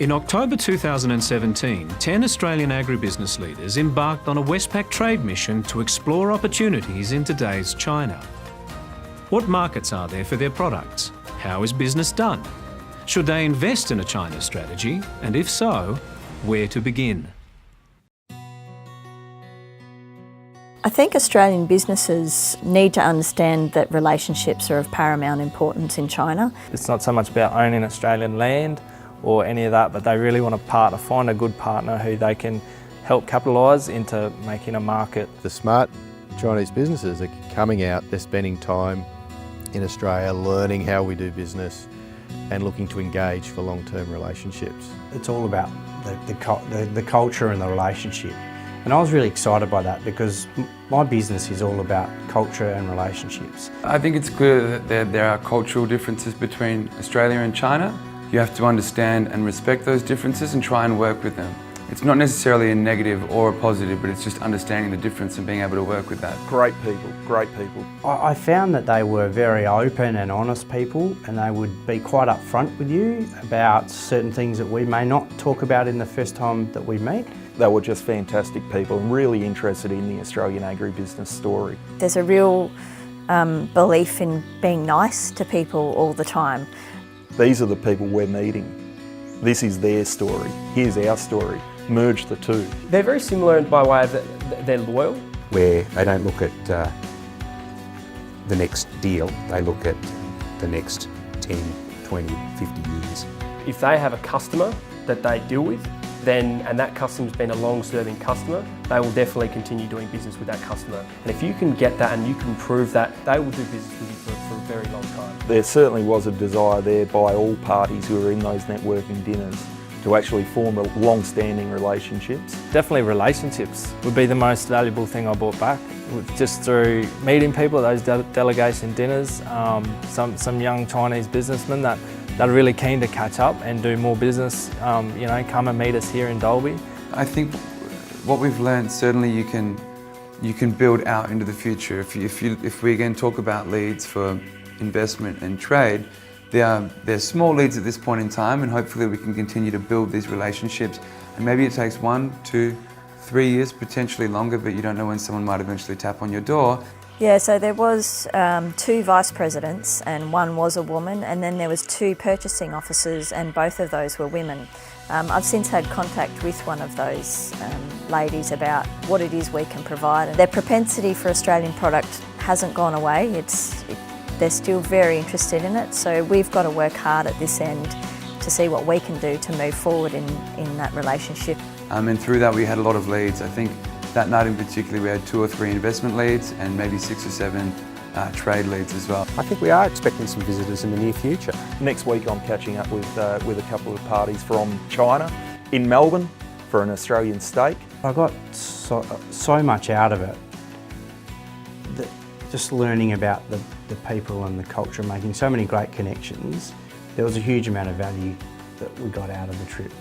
In October 2017, 10 Australian agribusiness leaders embarked on a Westpac trade mission to explore opportunities in today's China. What markets are there for their products? How is business done? Should they invest in a China strategy? And if so, where to begin? I think Australian businesses need to understand that relationships are of paramount importance in China. It's not so much about owning Australian land or any of that, but they really want to find a good partner who they can help capitalise into making a market. The smart Chinese businesses are coming out, they're spending time in Australia learning how we do business and looking to engage for long-term relationships. It's all about the culture and the relationship. And I was really excited by that because my business is all about culture and relationships. I think it's clear that there are cultural differences between Australia and China. You have to understand and respect those differences and try and work with them. It's not necessarily a negative or a positive, but it's just understanding the difference and being able to work with that. Great people, great people. I found that they were very open and honest people, and they would be quite upfront with you about certain things that we may not talk about in the first time that we meet. They were just fantastic people and really interested in the Australian agribusiness story. There's a real belief in being nice to people all the time. These are the people we're meeting. This is their story. Here's our story. Merge the two. They're very similar by way of they're loyal. Where they don't look at the next deal, they look at the next 10, 20, 50 years. If they have a customer that they deal with, and that customer's been a long-serving customer, they will definitely continue doing business with that customer. And if you can get that and you can prove that, they will do business with you for a very long time. There certainly was a desire there by all parties who were in those networking dinners to actually form long-standing relationships. Definitely relationships would be the most valuable thing I brought back. Just through meeting people at those delegation dinners, some young Chinese businessmen that are really keen to catch up and do more business, come and meet us here in Dalby. I think what we've learned, certainly you can build out into the future. If we again talk about leads for investment and trade, they're small leads at this point in time, and hopefully we can continue to build these relationships. And maybe it takes 1, 2, 3 years, potentially longer, but you don't know when someone might eventually tap on your door. Yeah, so there was 2 vice presidents and one was a woman, and then there was 2 purchasing officers and both of those were women. I've since had contact with one of those ladies about what it is we can provide. And their propensity for Australian product hasn't gone away. They're still very interested in it, so we've got to work hard at this end to see what we can do to move forward in that relationship. And through that we had a lot of leads. I think that night in particular we had 2 or 3 investment leads and maybe 6 or 7 trade leads as well. I think we are expecting some visitors in the near future. Next week I'm catching up with a couple of parties from China in Melbourne for an Australian steak. I got so much out of it. Just learning about the people and the culture, making so many great connections. There was a huge amount of value that we got out of the trip.